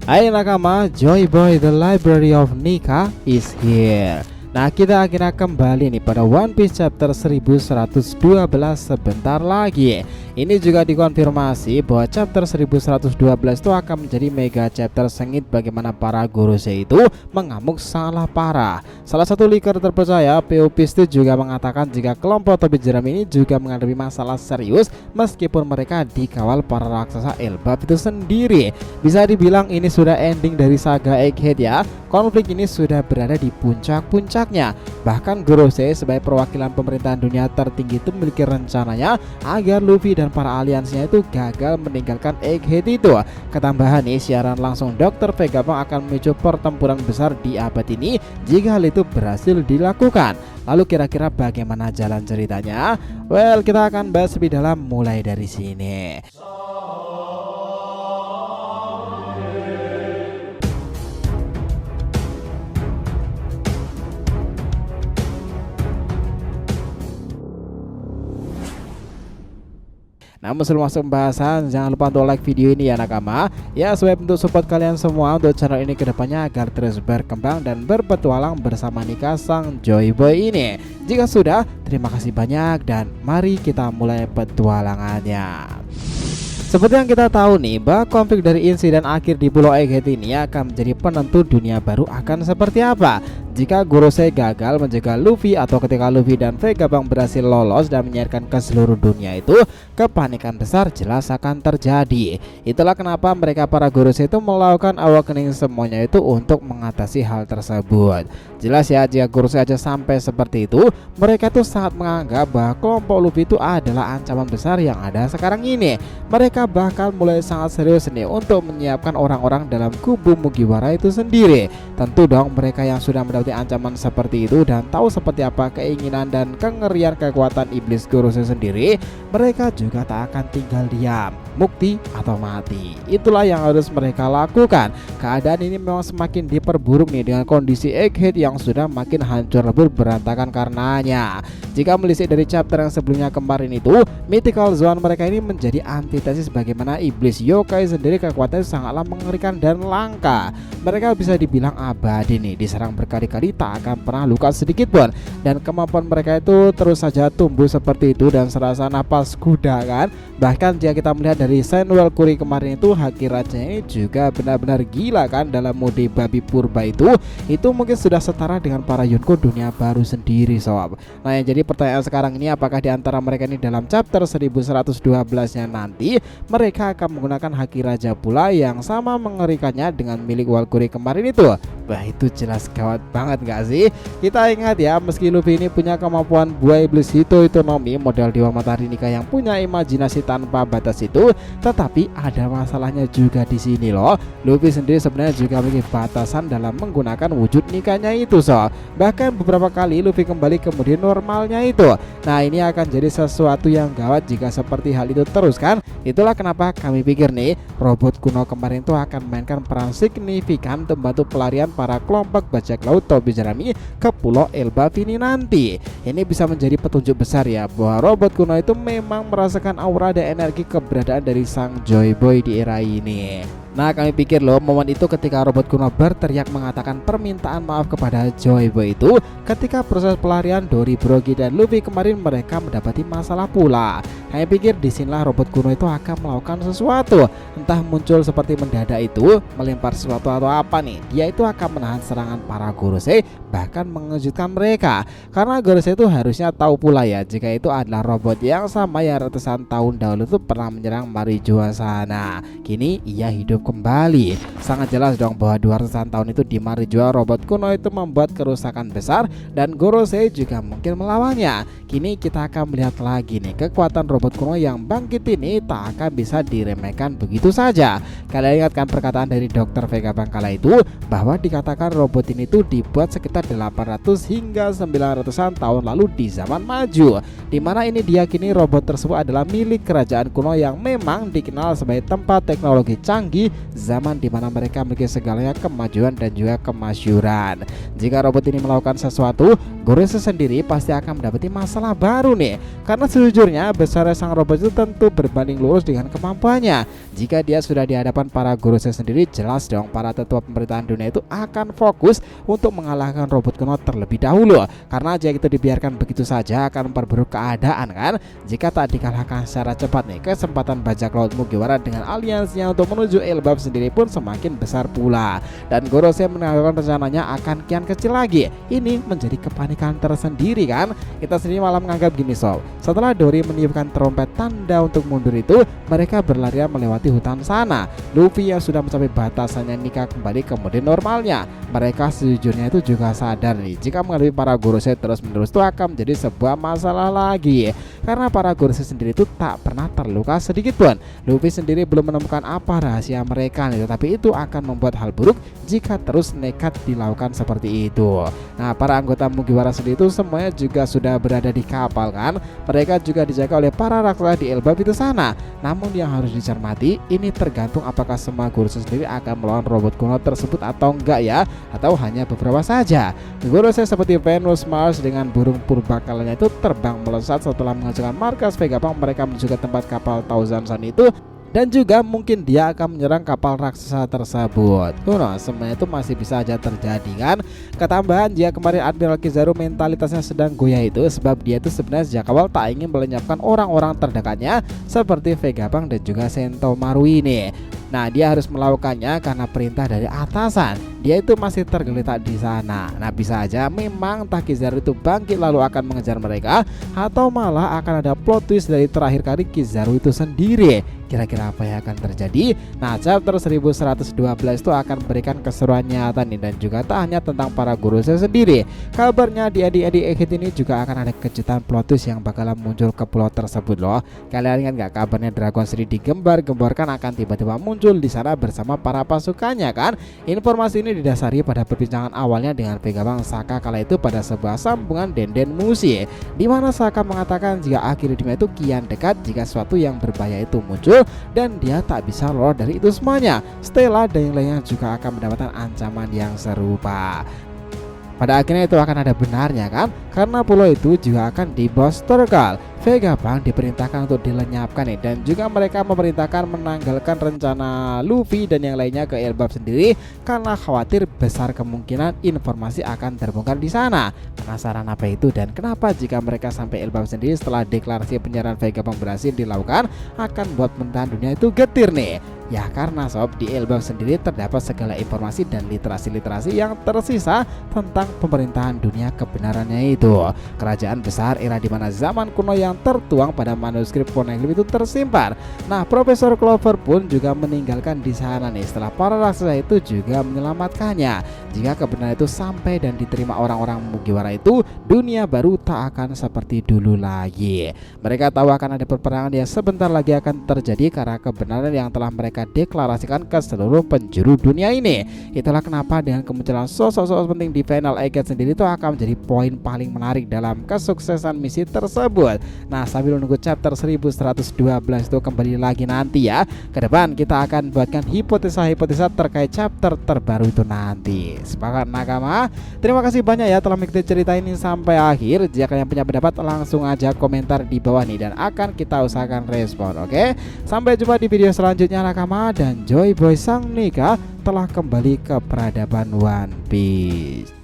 Hai nakama, Joy Boy the Library of Nika is here. Nah, kita akhirnya kembali nih pada One Piece chapter 1112 sebentar lagi. Ini juga dikonfirmasi bahwa chapter 1112 itu akan menjadi mega chapter sengit bagaimana para Gorosei itu mengamuk salah parah. Salah satu leaker terpercaya POP itu juga mengatakan jika kelompok topi jerami ini juga menghadapi masalah serius meskipun mereka dikawal para raksasa Elbap itu sendiri. Bisa dibilang ini sudah ending dari saga Egghead ya. Konflik ini sudah berada di puncak-puncaknya. Bahkan Gorosei sebagai perwakilan pemerintahan dunia tertinggi itu memiliki rencananya agar Luffy dan para aliansinya itu gagal meninggalkan Egghead itu. Ketambahan nih, siaran langsung Dr. Vegapunk akan memicu pertempuran besar di abad ini jika hal itu berhasil dilakukan. Lalu kira-kira bagaimana jalan ceritanya? Well, kita akan bahas lebih dalam mulai dari sini. Namun sebelum masuk pembahasan, jangan lupa untuk like video ini ya nakama. Ya, supaya bentuk support kalian semua untuk channel ini kedepannya agar terus berkembang dan berpetualang bersama Nika sang Joy Boy ini. Jika sudah, terima kasih banyak dan mari kita mulai petualangannya. Seperti yang kita tahu nih, bahwa konflik dari insiden akhir di Pulau Egghead ini akan menjadi penentu dunia baru akan seperti apa. Jika Gorosei gagal mencegah Luffy atau ketika Luffy dan Vegapunk berhasil lolos dan menyiarkan ke seluruh dunia itu, kepanikan besar jelas akan terjadi. Itulah kenapa mereka para Gorosei itu melakukan awakening semuanya itu untuk mengatasi hal tersebut. Jelas ya, jika Gorosei aja sampai seperti itu, mereka tuh sangat menganggap bahwa kelompok Luffy itu adalah ancaman besar yang ada sekarang ini. Mereka bahkan mulai sangat serius nih untuk menyiapkan orang-orang dalam kubu Mugiwara itu sendiri. Tentu dong mereka yang sudah mendapat ancaman seperti itu dan tahu seperti apa keinginan dan kengerian kekuatan iblis Gorosei sendiri, mereka juga tak akan tinggal diam, mukti atau mati. Itulah yang harus mereka lakukan. Keadaan ini memang semakin diperburuk nih dengan kondisi Egghead yang sudah makin hancur lebur berantakan karenanya. Jika melisik dari chapter yang sebelumnya kemarin itu, mythical zone mereka ini menjadi antitesis bagaimana iblis yokai sendiri kekuatannya sangatlah mengerikan dan langka. Mereka bisa dibilang abadi nih, diserang berkali-kali tak akan pernah luka sedikit pun, dan kemampuan mereka itu terus saja tumbuh seperti itu dan serasa napas kuda kan. Bahkan jika kita melihat dari Senwell Kuri kemarin itu, haki raja ini juga benar-benar gila kan dalam mode babi purba itu mungkin sudah setara dengan para Yonko dunia baru sendiri sob. Nah, yang jadi pertanyaan sekarang ini, apakah di antara mereka ini dalam chapter 1112 nya nanti mereka akan menggunakan haki raja pula yang sama mengerikannya dengan milik Walkuri kemarin itu? Wah, itu jelas gawat banget gak sih? Kita ingat ya, meski Luffy ini punya kemampuan buah iblis Hitonomi model Dewa Matahari Nika yang punya imajinasi tanpa batas itu, tetapi ada masalahnya juga di sini loh. Luffy sendiri sebenarnya juga memiliki batasan dalam menggunakan wujud Nikanya itu so. Bahkan beberapa kali Luffy kembali ke mode normalnya itu. Nah, ini akan jadi sesuatu yang gawat jika seperti hal itu terus kan. Itulah kenapa kami pikir nih, robot kuno kemarin itu akan memainkan peran signifikan untuk membantu pelarian para kelompok bajak laut topi jerami ke Pulau Elbap ini nanti. Ini bisa menjadi petunjuk besar ya bahwa robot kuno itu memang merasakan aura dan energi keberadaan dari sang Joy Boy di era ini. Nah, kami pikir loh, momen itu ketika robot kuno berteriak mengatakan permintaan maaf kepada Joy Boy itu ketika proses pelarian Dory, Brogy dan Luffy kemarin mereka mendapati masalah pula. Kami pikir disinilah robot kuno itu akan melakukan sesuatu, entah muncul seperti mendadak itu melempar sesuatu atau apa nih. Dia itu akan menahan serangan para Gorosei, bahkan mengejutkan mereka. Karena Gorosei itu harusnya tahu pula ya jika itu adalah robot yang sama yang ratusan tahun dahulu itu pernah menyerang Marijoa sana. Kini ia hidup kembali. Sangat jelas dong bahwa 200-an tahun itu di Marijoa robot kuno itu membuat kerusakan besar dan Gorosei juga mungkin melawannya. Kini kita akan melihat lagi nih, kekuatan robot kuno yang bangkit ini tak akan bisa diremehkan begitu saja. Kalian ingatkan perkataan dari Dr. Vegapunk kala itu bahwa dikatakan robot ini tuh dibuat sekitar 800 hingga 900-an tahun lalu di zaman maju, dimana ini diyakini robot tersebut adalah milik kerajaan kuno yang memang dikenal sebagai tempat teknologi canggih zaman dimana mereka memiliki segalanya kemajuan dan juga kemasyhuran. Jika robot ini melakukan sesuatu, Gorose sendiri pasti akan mendapati masalah baru nih. Karena sejujurnya besarnya sang robot itu tentu berbanding lurus dengan kemampuannya. Jika dia sudah di hadapan para Gorose sendiri, jelas dong para tetua pemerintahan dunia itu akan fokus untuk mengalahkan robot kuno terlebih dahulu. Karena jika itu dibiarkan begitu saja akan memperburuk keadaan kan. Jika tak dikalahkan secara cepat nih, kesempatan bajak laut Mugiwara dengan aliansinya untuk menuju Elbaf sendiri pun semakin besar pula. Dan Gorose menanggalkan rencananya akan kian kecil lagi. Ini menjadi kepanikan tersendiri kan. Kita sendiri malah menganggap gini sob, setelah Dory meniupkan trompet tanda untuk mundur itu, mereka berlarian melewati hutan sana. Luffy yang sudah mencapai batasannya nikah kembali ke mode normalnya. Mereka sejujurnya itu juga sadar nih, jika menghadapi para Gorose terus menerus itu akan menjadi sebuah masalah lagi. Karena para Gorose sendiri itu tak pernah terluka sedikit pun. Luffy sendiri belum menemukan apa rahasia mereka nih, tetapi itu akan membuat hal buruk jika terus nekat dilakukan seperti itu. Nah, para anggota Mugiwara sendiri itu semuanya juga sudah berada di kapal kan. Mereka juga dijaga oleh para raksasa di Elbaf itu sana. Namun yang harus dicermati, ini tergantung apakah semua Gorose sendiri akan melawan robot kuno tersebut atau enggak ya, atau hanya beberapa saja. Gorose seperti Venus, Mars dengan burung purbakalanya itu terbang melesat setelah menghancurkan markas Vegapunk. Mereka menuju ke tempat kapal Thousand Sun itu, dan juga mungkin dia akan menyerang kapal raksasa tersebut. Semuanya itu masih bisa aja terjadi kan. Ketambahan jika kemarin Admiral Kizaru mentalitasnya sedang goyah itu sebab dia itu sebenarnya sejak awal tak ingin melenyapkan orang-orang terdekatnya seperti Vegapunk dan juga Sentomaru ini. Nah, dia harus melakukannya karena perintah dari atasan. Dia itu masih tergeletak di sana. Nah, bisa aja memang entah Kizaru itu bangkit lalu akan mengejar mereka, atau malah akan ada plot twist dari terakhir kali Kizaru itu sendiri. Kira-kira apa yang akan terjadi? Nah, chapter 1112 itu akan memberikan keseruan nyata nih, dan juga tak hanya tentang para Gorose sendiri. Kabarnya di adik-adik Egghead ini juga akan ada kejutan plot twist yang bakalan muncul ke pulau tersebut loh. Kalian ingat gak kabarnya Dragon City digembar-gemborkan akan tiba-tiba muncul di sana bersama para pasukannya kan? Informasi ini didasari pada perbincangan awalnya dengan Vegapunk Saka kala itu pada sebuah sambungan Denden Mushi, di mana Saka mengatakan jika akhir dunia itu kian dekat jika sesuatu yang berbahaya itu muncul dan dia tak bisa lolos dari itu semuanya. Stella dan yang lainnya juga akan mendapatkan ancaman yang serupa. Pada akhirnya itu akan ada benarnya kan, karena pulau itu juga akan dibostorkan. Vegapunk diperintahkan untuk dilenyapkan nih, dan juga mereka memerintahkan menanggalkan rencana Luffy dan yang lainnya ke Elbaf sendiri karena khawatir besar kemungkinan informasi akan terbongkar di sana. Penasaran apa itu dan kenapa jika mereka sampai Elbaf sendiri setelah deklarasi penyerangan Vegapunk berhasil dilakukan akan buat pemerintahan dunia itu getir nih? Ya karena sob, di Elbaf sendiri terdapat segala informasi dan literasi-literasi yang tersisa tentang pemerintahan dunia kebenarannya itu. Kerajaan besar era di mana zaman kuno yang tertuang pada manuskrip poneglyph itu tersimpan. Nah, Profesor Clover pun juga meninggalkan di sana nih setelah para raksasa itu juga menyelamatkannya. Jika kebenaran itu sampai dan diterima orang-orang Mugiwara itu, dunia baru tak akan seperti dulu lagi. Mereka tahu akan ada peperangan yang sebentar lagi akan terjadi karena kebenaran yang telah mereka deklarasikan ke seluruh penjuru dunia ini. Itulah kenapa dengan kemunculan sosok-sosok penting di Final Egghead sendiri itu akan menjadi poin paling menarik dalam kesuksesan misi tersebut. Nah, sambil menunggu chapter 1112 itu kembali lagi nanti ya. Ke depan kita akan buatkan hipotesa-hipotesa terkait chapter terbaru itu nanti. Sepakat nakama? Terima kasih banyak ya telah mengikuti cerita ini sampai akhir. Jika kalian punya pendapat langsung aja komentar di bawah nih dan akan kita usahakan respon. Oke? Sampai jumpa di video selanjutnya nakama, dan Joy Boy Sang Nika telah kembali ke peradaban One Piece.